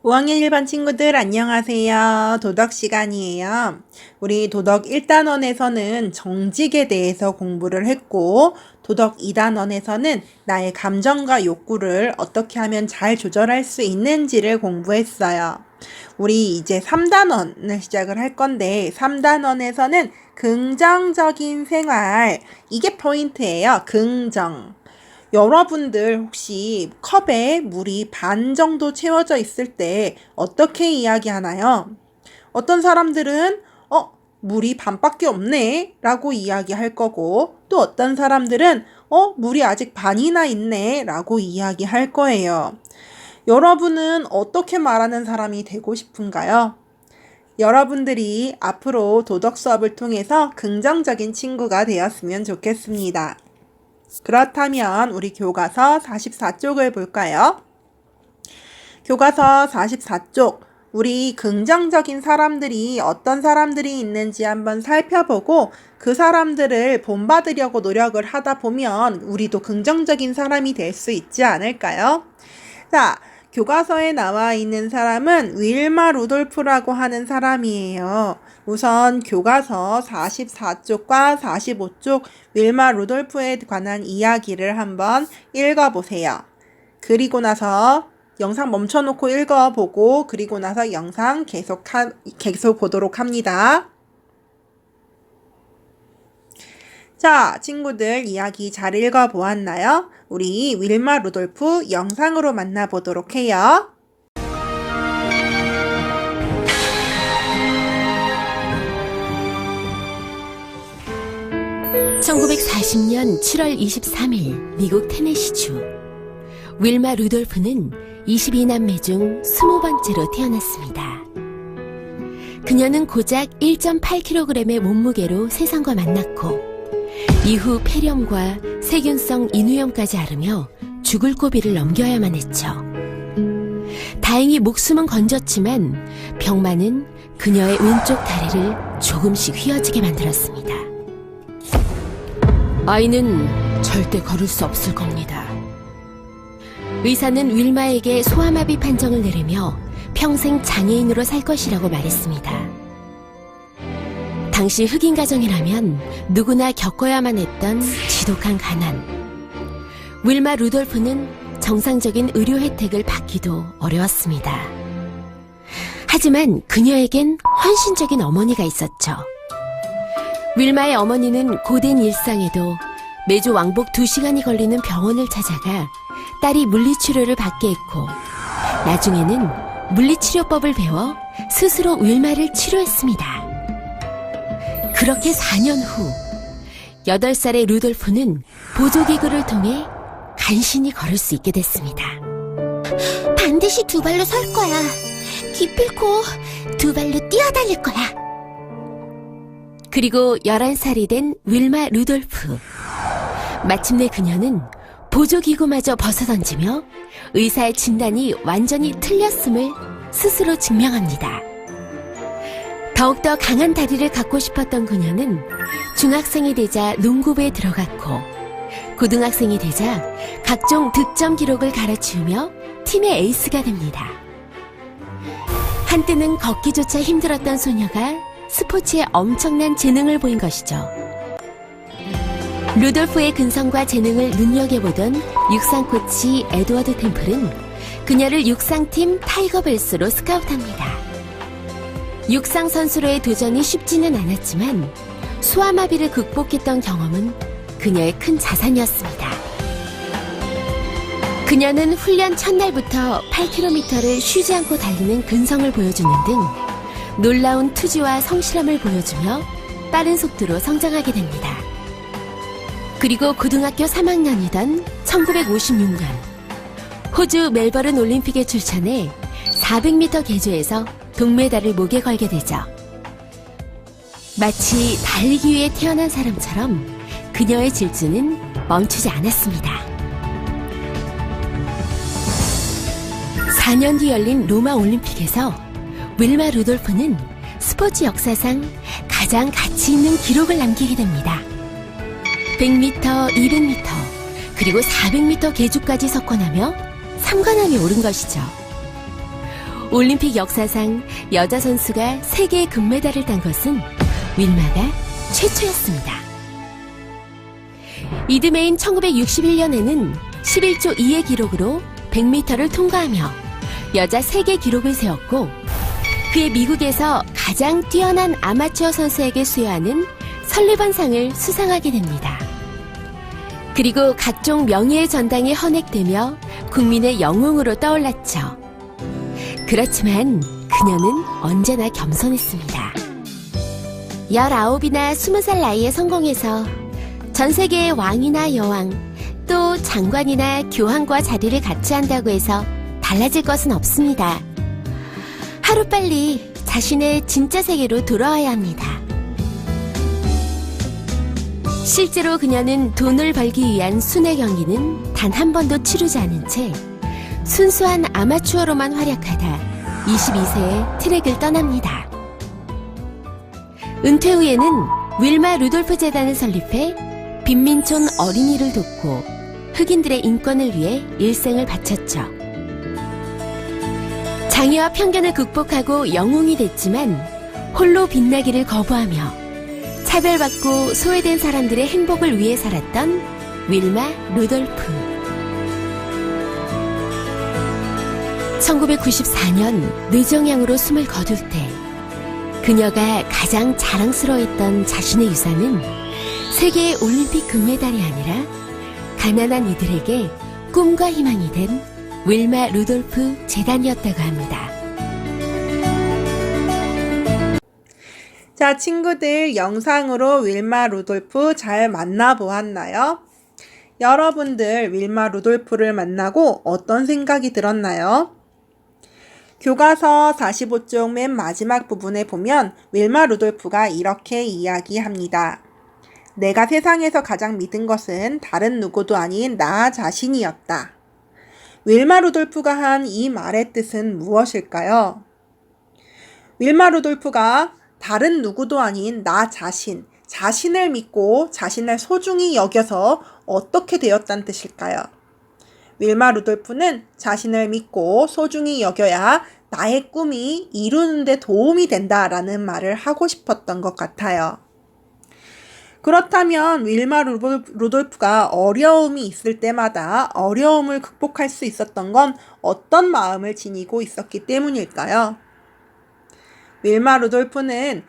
5학년 1반 친구들 안녕하세요. 도덕 시간이에요. 우리 도덕 1단원에서는 정직에 대해서 공부를 했고 도덕 2단원에서는 나의 감정과 욕구를 어떻게 하면 잘 조절할 수 있는지를 공부했어요. 우리 이제 3단원을 시작을 할 건데 3단원에서는 긍정적인 생활, 이게 포인트예요. 긍정. 여러분들 혹시 컵에 물이 반 정도 채워져 있을 때 어떻게 이야기하나요? 어떤 사람들은 물이 반밖에 없네 라고 이야기할 거고, 또 어떤 사람들은 물이 아직 반이나 있네 라고 이야기할 거예요. 여러분은 어떻게 말하는 사람이 되고 싶은가요? 여러분들이 앞으로 도덕 수업을 통해서 긍정적인 친구가 되었으면 좋겠습니다. 그렇다면 우리 교과서 44쪽을 볼까요? 교과서 44쪽, 우리 긍정적인 사람들이 어떤 사람들이 있는지 한번 살펴보고 그 사람들을 본받으려고 노력을 하다 보면 우리도 긍정적인 사람이 될 수 있지 않을까요? 자, 교과서에 나와 있는 사람은 윌마 루돌프라고 하는 사람이에요. 우선 교과서 44쪽과 45쪽 윌마 루돌프에 관한 이야기를 한번 읽어보세요. 그리고 나서 영상 멈춰놓고 읽어보고 그리고 나서 영상 계속 보도록 합니다. 자, 친구들 이야기 잘 읽어보았나요? 우리 윌마 루돌프 영상으로 만나보도록 해요. 1940년 7월 23일 미국 테네시주. 윌마 루돌프는 22남매 중 20번째로 태어났습니다. 그녀는 고작 1.8kg의 몸무게로 세상과 만났고 이후 폐렴과 세균성 인후염까지 앓으며 죽을 고비를 넘겨야만 했죠. 다행히 목숨은 건졌지만 병만은 그녀의 왼쪽 다리를 조금씩 휘어지게 만들었습니다. 아이는 절대 걸을 수 없을 겁니다. 의사는 윌마에게 소아마비 판정을 내리며 평생 장애인으로 살 것이라고 말했습니다. 당시 흑인 가정이라면 누구나 겪어야만 했던 지독한 가난. 윌마 루돌프는 정상적인 의료 혜택을 받기도 어려웠습니다. 하지만 그녀에겐 헌신적인 어머니가 있었죠. 윌마의 어머니는 고된 일상에도 매주 왕복 2시간이 걸리는 병원을 찾아가 딸이 물리치료를 받게 했고 나중에는 물리치료법을 배워 스스로 윌마를 치료했습니다. 그렇게 4년 후 8살의 루돌프는 보조기구를 통해 간신히 걸을 수 있게 됐습니다. 반드시 2발로 설 거야. 기필코 2발로 뛰어다닐 거야. 그리고 11살이 된 윌마 루돌프. 마침내 그녀는 보조기구마저 벗어던지며 의사의 진단이 완전히 틀렸음을 스스로 증명합니다. 더욱더 강한 다리를 갖고 싶었던 그녀는 중학생이 되자 농구부에 들어갔고 고등학생이 되자 각종 득점 기록을 갈아치우며 팀의 에이스가 됩니다. 한때는 걷기조차 힘들었던 소녀가 스포츠에 엄청난 재능을 보인 것이죠. 루돌프의 근성과 재능을 눈여겨보던 육상 코치 에드워드 템플은 그녀를 육상팀 타이거벨스로 스카우트합니다. 육상 선수로의 도전이 쉽지는 않았지만 소아마비를 극복했던 경험은 그녀의 큰 자산이었습니다. 그녀는 훈련 첫날부터 8km를 쉬지 않고 달리는 근성을 보여주는 등 놀라운 투지와 성실함을 보여주며 빠른 속도로 성장하게 됩니다. 그리고 고등학교 3학년이던 1956년 호주 멜버른 올림픽에 출전해 400m 계주에서 동메달을 목에 걸게 되죠. 마치 달리기 위해 태어난 사람처럼 그녀의 질주는 멈추지 않았습니다. 4년 뒤 열린 로마 올림픽에서 윌마 루돌프는 스포츠 역사상 가장 가치 있는 기록을 남기게 됩니다. 100m, 200m, 그리고 400m 계주까지 석권하며 3관왕에 오른 것이죠. 올림픽 역사상 여자 선수가 3개의 금메달을 딴 것은 윌마가 최초였습니다. 이듬해인 1961년에는 11조 2의 기록으로 100m를 통과하며 여자 세계 기록을 세웠고, 그의 미국에서 가장 뛰어난 아마추어 선수에게 수여하는 설리번상을 수상하게 됩니다. 그리고 각종 명예의 전당에 헌액되며 국민의 영웅으로 떠올랐죠. 그렇지만 그녀는 언제나 겸손했습니다. 19이나 20살 나이에 성공해서 전 세계의 왕이나 여왕, 또 장관이나 교황과 자리를 같이 한다고 해서 달라질 것은 없습니다. 하루빨리 자신의 진짜 세계로 돌아와야 합니다. 실제로 그녀는 돈을 벌기 위한 순회 경기는 단 한 번도 치르지 않은 채 순수한 아마추어로만 활약하다 22세에 트랙을 떠납니다. 은퇴 후에는 윌마 루돌프 재단을 설립해 빈민촌 어린이를 돕고 흑인들의 인권을 위해 일생을 바쳤죠. 장애와 편견을 극복하고 영웅이 됐지만 홀로 빛나기를 거부하며 차별받고 소외된 사람들의 행복을 위해 살았던 윌마 루돌프. 1994년 뇌종양으로 숨을 거둘 때 그녀가 가장 자랑스러워했던 자신의 유산은 세계의 올림픽 금메달이 아니라 가난한 이들에게 꿈과 희망이 된 윌마 루돌프 재단이었다고 합니다. 자, 친구들, 영상으로 윌마 루돌프 잘 만나보았나요? 여러분들 윌마 루돌프를 만나고 어떤 생각이 들었나요? 교과서 45쪽 맨 마지막 부분에 보면 윌마 루돌프가 이렇게 이야기합니다. 내가 세상에서 가장 믿은 것은 다른 누구도 아닌 나 자신이었다. 윌마 루돌프가 한 이 말의 뜻은 무엇일까요? 윌마 루돌프가 다른 누구도 아닌 나 자신, 자신을 믿고 자신을 소중히 여겨서 어떻게 되었다는 뜻일까요? 윌마 루돌프는 자신을 믿고 소중히 여겨야 나의 꿈이 이루는 데 도움이 된다라는 말을 하고 싶었던 것 같아요. 그렇다면 윌마 루돌프가 어려움이 있을 때마다 어려움을 극복할 수 있었던 건 어떤 마음을 지니고 있었기 때문일까요? 윌마 루돌프는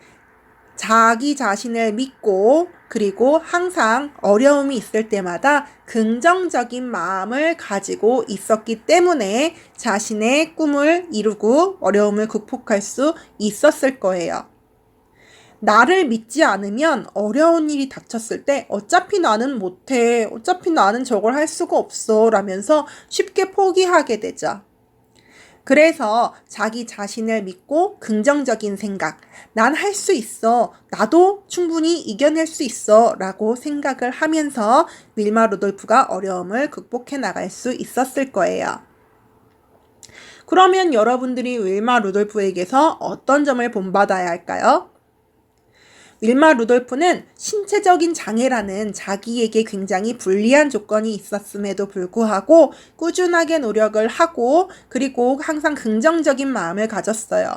자기 자신을 믿고 그리고 항상 어려움이 있을 때마다 긍정적인 마음을 가지고 있었기 때문에 자신의 꿈을 이루고 어려움을 극복할 수 있었을 거예요. 나를 믿지 않으면 어려운 일이 닥쳤을 때 어차피 나는 못해, 어차피 나는 저걸 할 수가 없어 라면서 쉽게 포기하게 되죠. 그래서 자기 자신을 믿고 긍정적인 생각, 난 할 수 있어, 나도 충분히 이겨낼 수 있어 라고 생각을 하면서 윌마 루돌프가 어려움을 극복해 나갈 수 있었을 거예요. 그러면 여러분들이 윌마 루돌프에게서 어떤 점을 본받아야 할까요? 윌마 루돌프는 신체적인 장애라는 자기에게 굉장히 불리한 조건이 있었음에도 불구하고 꾸준하게 노력을 하고 그리고 항상 긍정적인 마음을 가졌어요.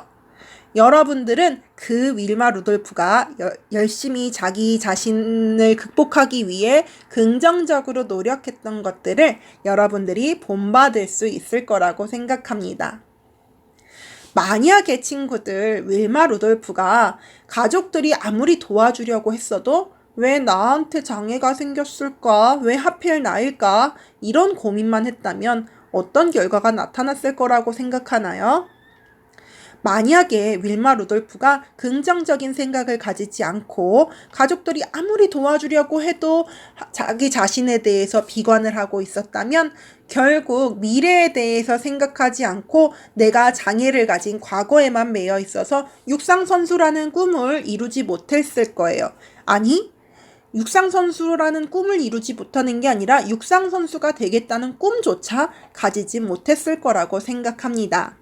여러분들은 그 윌마 루돌프가 열심히 자기 자신을 극복하기 위해 긍정적으로 노력했던 것들을 여러분들이 본받을 수 있을 거라고 생각합니다. 만약에 친구들 윌마 루돌프가 가족들이 아무리 도와주려고 했어도 왜 나한테 장애가 생겼을까? 왜 하필 나일까? 이런 고민만 했다면 어떤 결과가 나타났을 거라고 생각하나요? 만약에 윌마 루돌프가 긍정적인 생각을 가지지 않고 가족들이 아무리 도와주려고 해도 자기 자신에 대해서 비관을 하고 있었다면 결국 미래에 대해서 생각하지 않고 내가 장애를 가진 과거에만 매여 있어서 육상선수라는 꿈을 이루지 못했을 거예요. 아니, 육상선수라는 꿈을 이루지 못하는 게 아니라 육상선수가 되겠다는 꿈조차 가지지 못했을 거라고 생각합니다.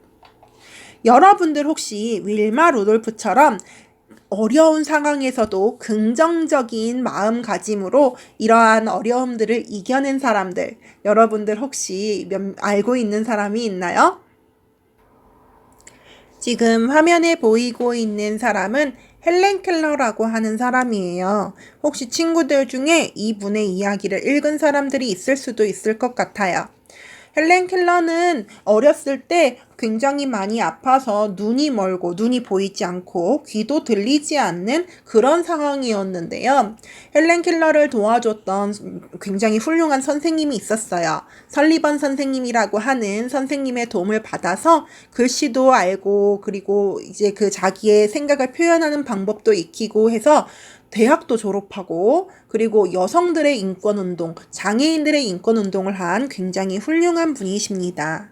여러분들 혹시 윌마 루돌프처럼 어려운 상황에서도 긍정적인 마음가짐으로 이러한 어려움들을 이겨낸 사람들, 여러분들 혹시 알고 있는 사람이 있나요? 지금 화면에 보이고 있는 사람은 헬렌 켈러라고 하는 사람이에요. 혹시 친구들 중에 이분의 이야기를 읽은 사람들이 있을 수도 있을 것 같아요. 헬렌 켈러는 어렸을 때 굉장히 많이 아파서 눈이 멀고 눈이 보이지 않고 귀도 들리지 않는 그런 상황이었는데요. 헬렌 켈러를 도와줬던 굉장히 훌륭한 선생님이 있었어요. 설리번 선생님이라고 하는 선생님의 도움을 받아서 글씨도 알고 그리고 이제 그 자기의 생각을 표현하는 방법도 익히고 해서 대학도 졸업하고 그리고 여성들의 인권운동, 장애인들의 인권운동을 한 굉장히 훌륭한 분이십니다.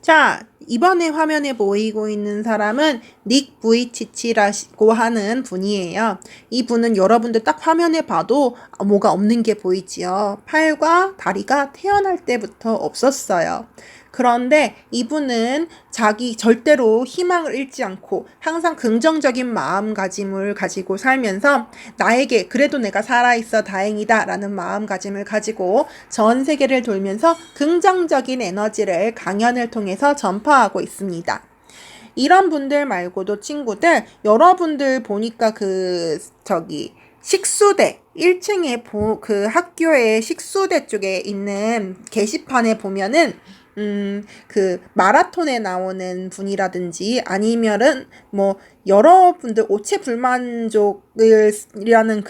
자, 이번에 화면에 보이고 있는 사람은 닉 부이치치라고 하는 분이에요. 이 분은 여러분들 딱 화면에 봐도 뭐가 없는 게 보이지요. 팔과 다리가 태어날 때부터 없었어요. 그런데 이분은 자기 절대로 희망을 잃지 않고 항상 긍정적인 마음가짐을 가지고 살면서 나에게 그래도 내가 살아있어 다행이다 라는 마음가짐을 가지고 전 세계를 돌면서 긍정적인 에너지를 강연을 통해서 전파하고 있습니다. 이런 분들 말고도 친구들, 여러분들 보니까 식수대 1층에 그 학교의 식수대 쪽에 있는 게시판에 보면은 그 마라톤에 나오는 분이라든지 아니면은 뭐 여러분들 오체불만족이라는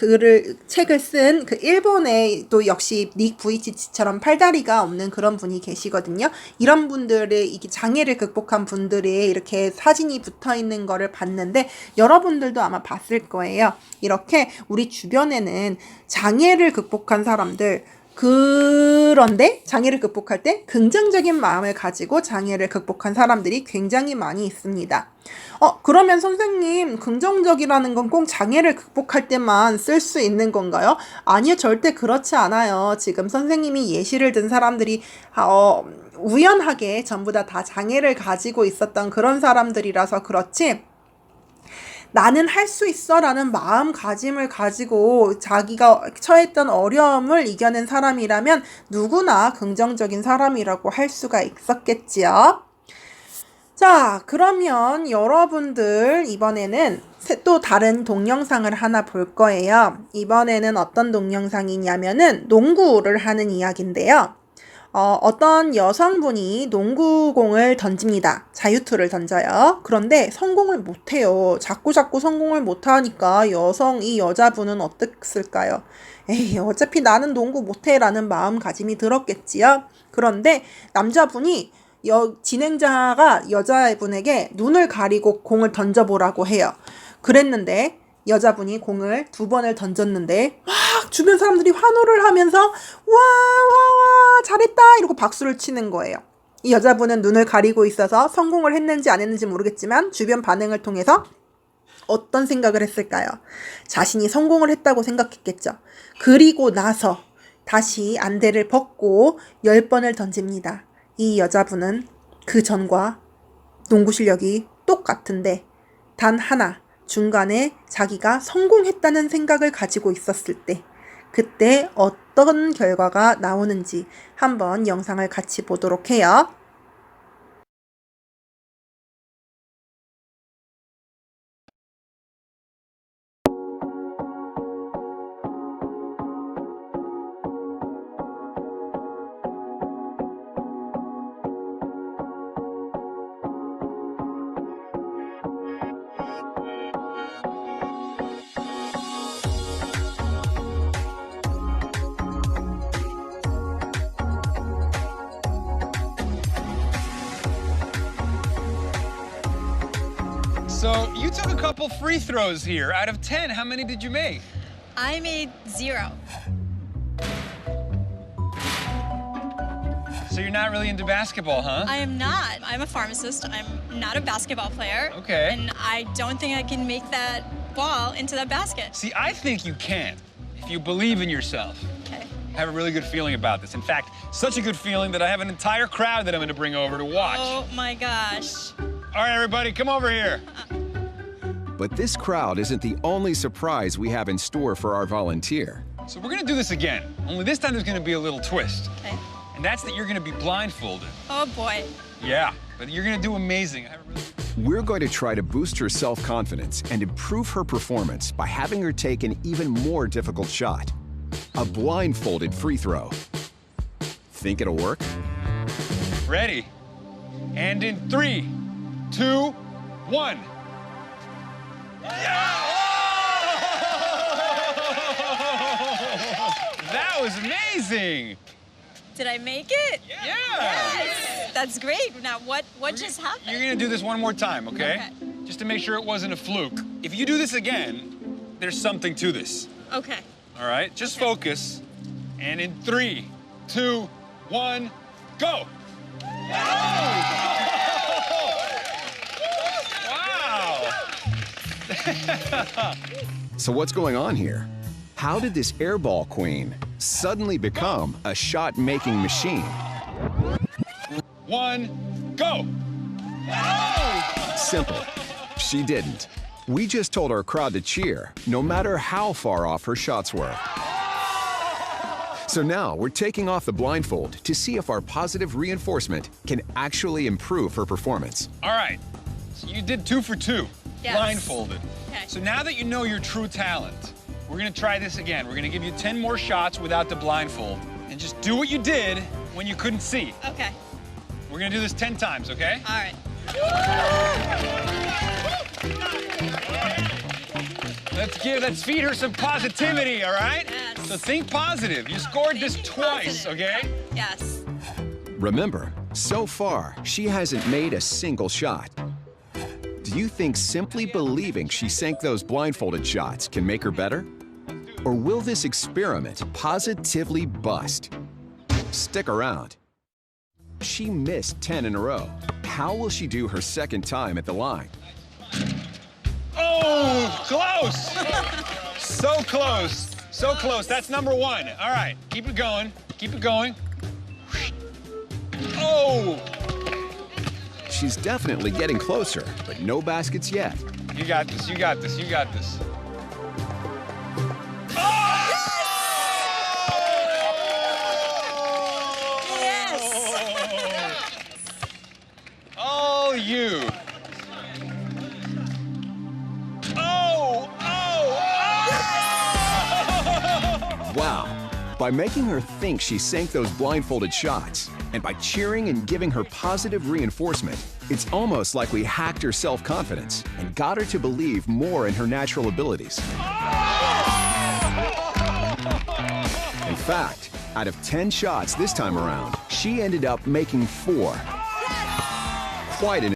책을 쓴 그 일본의 또 역시 닉 부이치치처럼 팔다리가 없는 그런 분이 계시거든요. 이런 분들의 이게 장애를 극복한 분들의 이렇게 사진이 붙어 있는 거를 봤는데 여러분들도 아마 봤을 거예요. 이렇게 우리 주변에는 장애를 극복한 사람들 그런데 장애를 극복할 때 긍정적인 마음을 가지고 장애를 극복한 사람들이 굉장히 많이 있습니다. 그러면 선생님, 긍정적이라는 건 꼭 장애를 극복할 때만 쓸 수 있는 건가요? 아니요, 절대 그렇지 않아요. 지금 선생님이 예시를 든 사람들이 우연하게 전부 다 장애를 가지고 있었던 그런 사람들이라서 그렇지, 나는 할 수 있어 라는 마음가짐을 가지고 자기가 처했던 어려움을 이겨낸 사람이라면 누구나 긍정적인 사람이라고 할 수가 있었겠지요. 자, 그러면 여러분들 이번에는 또 다른 동영상을 하나 볼 거예요. 이번에는 어떤 동영상이냐면은 농구를 하는 이야기인데요. 어떤 여성분이 농구공을 던집니다. 자유투를 던져요. 그런데 성공을 못해요. 자꾸 성공을 못하니까 이 여자분은 어땠을까요? 에이, 어차피 나는 농구 못해 라는 마음가짐이 들었겠지요. 그런데 남자분이 진행자가 여자분에게 눈을 가리고 공을 던져보라고 해요. 그랬는데 여자분이 공을 2번을 던졌는데 막 주변 사람들이 환호를 하면서 와 잘했다 이러고 박수를 치는 거예요. 이 여자분은 눈을 가리고 있어서 성공을 했는지 안 했는지 모르겠지만 주변 반응을 통해서 어떤 생각을 했을까요? 자신이 성공을 했다고 생각했겠죠. 그리고 나서 다시 안대를 벗고 10번을 던집니다. 이 여자분은 그 전과 농구 실력이 똑같은데 단 하나 중간에 자기가 성공했다는 생각을 가지고 있었을 때 그때 어떤 결과가 나오는지 한번 영상을 같이 보도록 해요. So you took a couple free throws here. Out of 10, how many did you make? I made 0. So you're not really into basketball, huh? I am not. I'm a pharmacist. I'm not a basketball player. Okay. And I don't think I can make that ball into that basket. See, I think you can, if you believe in yourself. Okay. I have a really good feeling about this. In fact, such a good feeling that I have an entire crowd that I'm going to bring over to watch. Oh my gosh. All right, everybody, come over here. But this crowd isn't the only surprise we have in store for our volunteer. So we're going to do this again, only this time there's going to be a little twist. Okay. And that's that you're going to be blindfolded. Oh boy. Yeah. but you're gonna do amazing. I have a really- We're going to try to boost her self-confidence and improve her performance by having her take an even more difficult shot. A blindfolded free throw. Think it'll work? Ready? And in 3, 2, 1. That was amazing! Did I make it? Yeah! Yes. That's great. Now, what just happened? You're gonna do this one more time, okay? Okay. Just to make sure it wasn't a fluke. If you do this again, there's something to this. Okay. All right? Just focus. And in 3, 2, 1, go! Wow! So what's going on here? How did this airball queen suddenly become a shot-making machine? 1, go! Simple. She didn't. We just told our crowd to cheer, no matter how far off her shots were. So now we're taking off the blindfold to see if our positive reinforcement can actually improve her performance. All right. So you did 2 for 2, Yes. blindfolded. Okay. So now that you know your true talent, we're gonna try this again. We're gonna give you 10 more shots without the blindfold. And just do what you did when you couldn't see. Okay. We're gonna do this 10 times, okay? All right. Let's feed her some positivity, all right? Yes. So think positive. You scored this Thinking twice, positive. okay? Yes. Remember, so far, she hasn't made a single shot. Do you think simply believing she sank those blindfolded shots can make her better? Or will this experiment positively bust? Stick around. She missed 10 in a row. How will she do her second time at the line? Oh, close! So close. So close. That's number 1. All right, keep it going. Keep it going. Oh! She's definitely getting closer, but no baskets yet. You got this, you got this, you got this. Yes. Oh, you. Wow. By making her think she sank those blindfolded shots, and by cheering and giving her positive reinforcement, it's almost like we hacked her self-confidence and got her to believe more in her natural abilities. In fact, out of 10 shots this time around, she ended up making 4. Quite an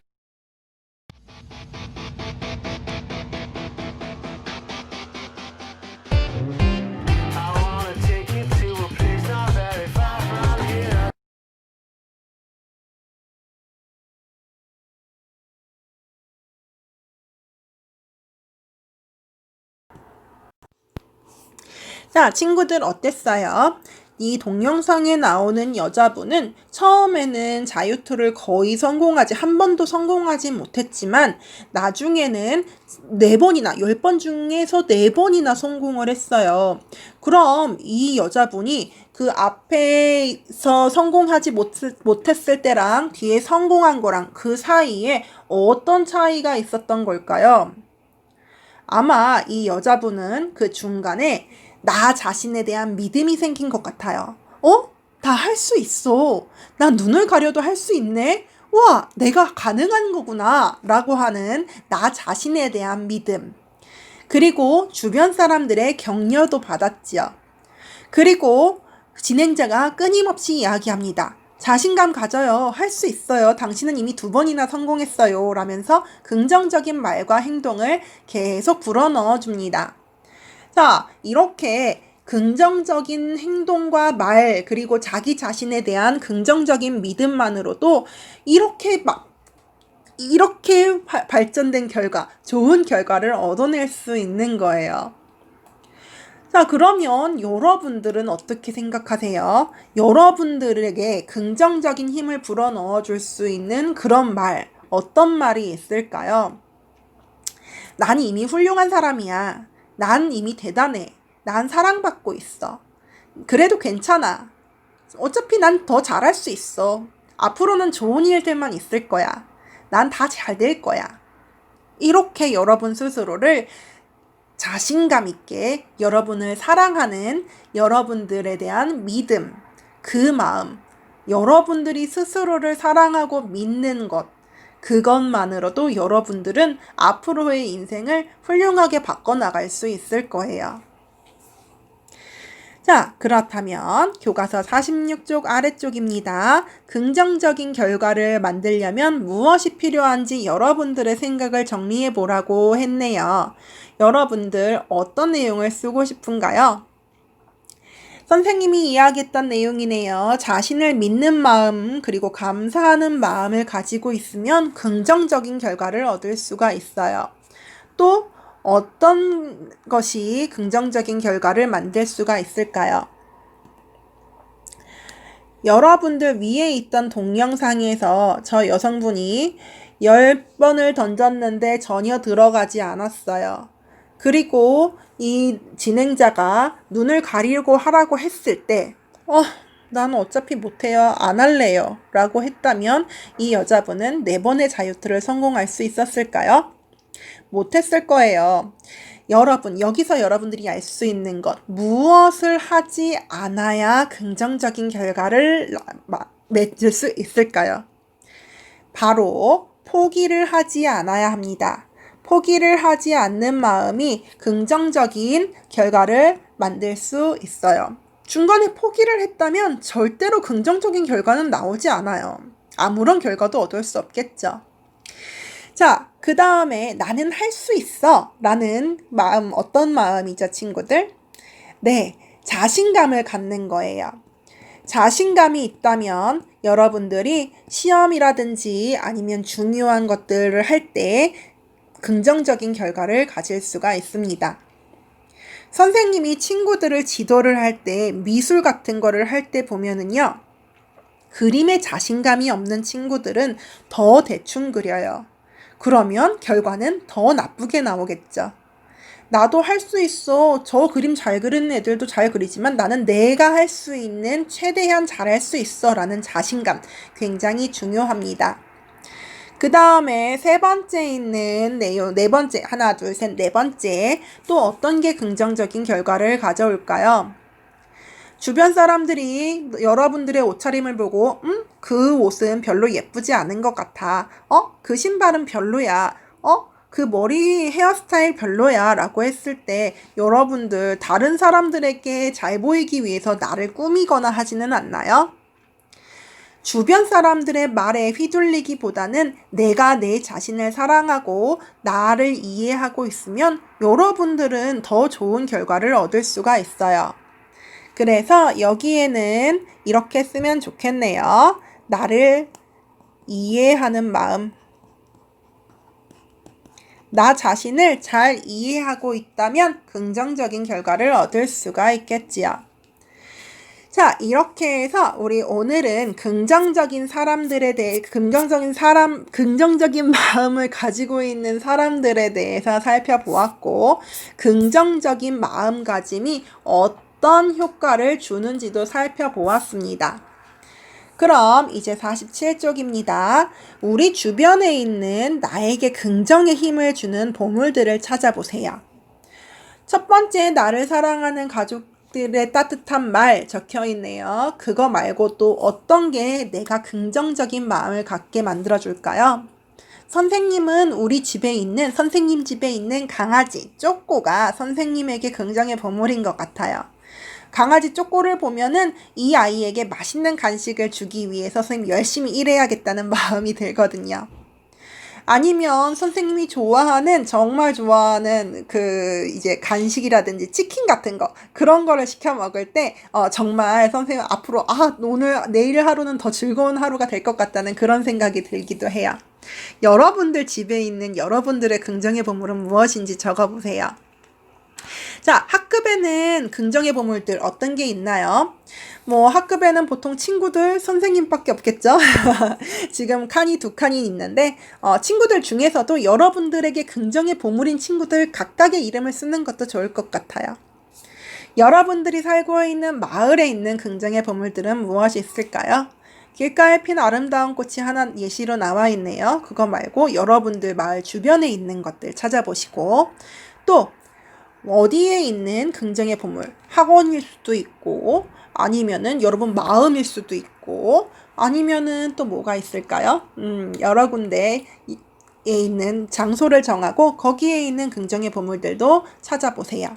자, 친구들 어땠어요? 이 동영상에 나오는 여자분은 처음에는 자유투를 거의 한 번도 성공하지 못했지만 나중에는 4번이나 10번 중에서 4번이나 성공을 했어요. 그럼 이 여자분이 그 앞에서 성공하지 못했을 때랑 뒤에 성공한 거랑 그 사이에 어떤 차이가 있었던 걸까요? 아마 이 여자분은 그 중간에 나 자신에 대한 믿음이 생긴 것 같아요. 나 할 수 있어. 나 눈을 가려도 할 수 있네. 와, 내가 가능한 거구나. 라고 하는 나 자신에 대한 믿음. 그리고 주변 사람들의 격려도 받았지요. 그리고 진행자가 끊임없이 이야기합니다. 자신감 가져요. 할 수 있어요. 당신은 이미 2번이나 성공했어요. 라면서 긍정적인 말과 행동을 계속 불어넣어 줍니다. 자, 이렇게 긍정적인 행동과 말, 그리고 자기 자신에 대한 긍정적인 믿음만으로도 이렇게 발전된 결과, 좋은 결과를 얻어낼 수 있는 거예요. 자, 그러면 여러분들은 어떻게 생각하세요? 여러분들에게 긍정적인 힘을 불어넣어 줄 수 있는 그런 말, 어떤 말이 있을까요? 난 이미 훌륭한 사람이야. 난 이미 대단해. 난 사랑받고 있어. 그래도 괜찮아. 어차피 난 더 잘할 수 있어. 앞으로는 좋은 일들만 있을 거야. 난 다 잘 될 거야. 이렇게 여러분 스스로를 자신감 있게 여러분을 사랑하는 여러분들에 대한 믿음, 그 마음, 여러분들이 스스로를 사랑하고 믿는 것, 그것만으로도 여러분들은 앞으로의 인생을 훌륭하게 바꿔나갈 수 있을 거예요. 자, 그렇다면 교과서 46쪽 아래쪽입니다. 긍정적인 결과를 만들려면 무엇이 필요한지 여러분들의 생각을 정리해 보라고 했네요. 여러분들 어떤 내용을 쓰고 싶은가요? 선생님이 이야기했던 내용이네요. 자신을 믿는 마음 그리고 감사하는 마음을 가지고 있으면 긍정적인 결과를 얻을 수가 있어요. 또 어떤 것이 긍정적인 결과를 만들 수가 있을까요? 여러분들 위에 있던 동영상에서 저 여성분이 10번을 던졌는데 전혀 들어가지 않았어요. 그리고 이 진행자가 눈을 가리고 하라고 했을 때 나는 어차피 못해요. 안 할래요. 라고 했다면 이 여자분은 4번의 자유투를 성공할 수 있었을까요? 못했을 거예요. 여러분, 여기서 여러분들이 알 수 있는 것, 무엇을 하지 않아야 긍정적인 결과를 맺을 수 있을까요? 바로 포기를 하지 않아야 합니다. 포기를 하지 않는 마음이 긍정적인 결과를 만들 수 있어요. 중간에 포기를 했다면 절대로 긍정적인 결과는 나오지 않아요. 아무런 결과도 얻을 수 없겠죠. 자, 그 다음에 나는 할 수 있어 라는 마음, 어떤 마음이죠, 친구들? 네, 자신감을 갖는 거예요. 자신감이 있다면 여러분들이 시험이라든지 아니면 중요한 것들을 할 때 긍정적인 결과를 가질 수가 있습니다. 선생님이 친구들을 지도를 할 때, 미술 같은 거를 할 때 보면은요, 그림에 자신감이 없는 친구들은 더 대충 그려요. 그러면 결과는 더 나쁘게 나오겠죠. 나도 할 수 있어. 저 그림 잘 그리는 애들도 잘 그리지만 나는 내가 할 수 있는 최대한 잘할 수 있어 라는 자신감 굉장히 중요합니다. 그 다음에 세 번째 있는 내용, 네 번째, 하나, 둘, 셋, 네 번째, 또 어떤 게 긍정적인 결과를 가져올까요? 주변 사람들이 여러분들의 옷차림을 보고, 그 옷은 별로 예쁘지 않은 것 같아. 그 신발은 별로야. 그 머리 헤어스타일 별로야. 라고 했을 때, 여러분들 다른 사람들에게 잘 보이기 위해서 나를 꾸미거나 하지는 않나요? 주변 사람들의 말에 휘둘리기보다는 내가 내 자신을 사랑하고 나를 이해하고 있으면 여러분들은 더 좋은 결과를 얻을 수가 있어요. 그래서 여기에는 이렇게 쓰면 좋겠네요. 나를 이해하는 마음. 나 자신을 잘 이해하고 있다면 긍정적인 결과를 얻을 수가 있겠지요. 자, 이렇게 해서 우리 오늘은 긍정적인 사람들에 대해, 긍정적인 마음을 가지고 있는 사람들에 대해서 살펴보았고, 긍정적인 마음가짐이 어떤 효과를 주는지도 살펴보았습니다. 그럼 이제 47쪽입니다. 우리 주변에 있는 나에게 긍정의 힘을 주는 보물들을 찾아보세요. 첫 번째, 나를 사랑하는 가족들의 따뜻한 말 적혀 있네요. 그거 말고 또 어떤 게 내가 긍정적인 마음을 갖게 만들어줄까요? 선생님 집에 있는 강아지 쪼꼬가 선생님에게 긍정의 보물인 것 같아요. 강아지 쪼꼬를 보면은 이 아이에게 맛있는 간식을 주기 위해서 선생님 열심히 일해야겠다는 마음이 들거든요. 아니면 선생님이 정말 좋아하는 이제 간식이라든지 치킨 같은 거, 그런 거를 시켜 먹을 때, 정말 선생님 앞으로, 내일 하루는 더 즐거운 하루가 될 것 같다는 그런 생각이 들기도 해요. 여러분들 집에 있는 여러분들의 긍정의 보물은 무엇인지 적어보세요. 자, 학급에는 긍정의 보물들 어떤 게 있나요? 학급에는 보통 친구들, 선생님밖에 없겠죠? 지금 칸이 2칸이 있는데, 친구들 중에서도 여러분들에게 긍정의 보물인 친구들 각각의 이름을 쓰는 것도 좋을 것 같아요. 여러분들이 살고 있는 마을에 있는 긍정의 보물들은 무엇이 있을까요? 길가에 핀 아름다운 꽃이 하나 예시로 나와 있네요. 그거 말고 여러분들 마을 주변에 있는 것들 찾아보시고, 또 어디에 있는 긍정의 보물, 학원일 수도 있고, 아니면은 여러분 마음일 수도 있고, 아니면은 또 뭐가 있을까요? 여러 군데에 있는 장소를 정하고 거기에 있는 긍정의 보물들도 찾아보세요.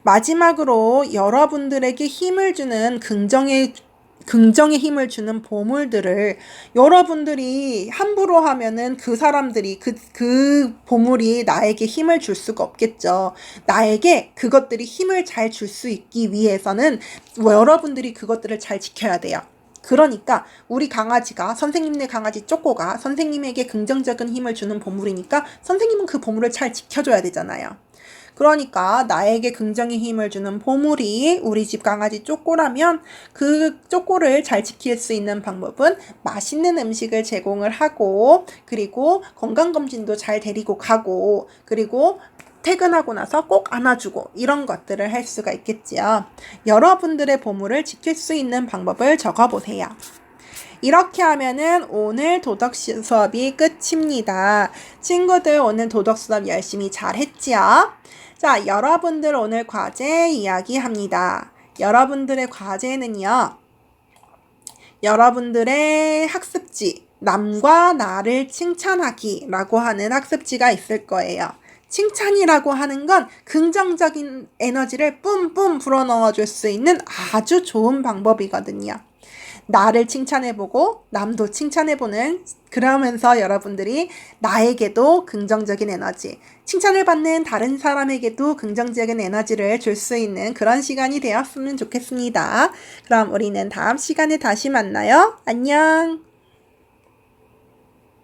마지막으로 여러분들에게 힘을 주는 긍정의 힘을 주는 보물들을 여러분들이 함부로 하면은 그 사람들이 그 보물이 나에게 힘을 줄 수가 없겠죠. 나에게 그것들이 힘을 잘 줄 수 있기 위해서는 여러분들이 그것들을 잘 지켜야 돼요. 그러니까 우리 강아지가, 선생님네 강아지 쪼꼬가 선생님에게 긍정적인 힘을 주는 보물이니까 선생님은 그 보물을 잘 지켜줘야 되잖아요. 그러니까 나에게 긍정의 힘을 주는 보물이 우리 집 강아지 쪼꼬라면 그 쪼꼬를 잘 지킬 수 있는 방법은 맛있는 음식을 제공을 하고, 그리고 건강검진도 잘 데리고 가고, 그리고 퇴근하고 나서 꼭 안아주고, 이런 것들을 할 수가 있겠지요. 여러분들의 보물을 지킬 수 있는 방법을 적어보세요. 이렇게 하면은 오늘 도덕 수업이 끝입니다. 친구들 오늘 도덕 수업 열심히 잘 했지요? 자, 여러분들 오늘 과제 이야기합니다. 여러분들의 과제는요, 여러분들의 학습지, 남과 나를 칭찬하기라고 하는 학습지가 있을 거예요. 칭찬이라고 하는 건 긍정적인 에너지를 뿜뿜 불어넣어 줄 수 있는 아주 좋은 방법이거든요. 나를 칭찬해보고 남도 칭찬해보는, 그러면서 여러분들이 나에게도 긍정적인 에너지, 칭찬을 받는 다른 사람에게도 긍정적인 에너지를 줄 수 있는 그런 시간이 되었으면 좋겠습니다. 그럼 우리는 다음 시간에 다시 만나요. 안녕.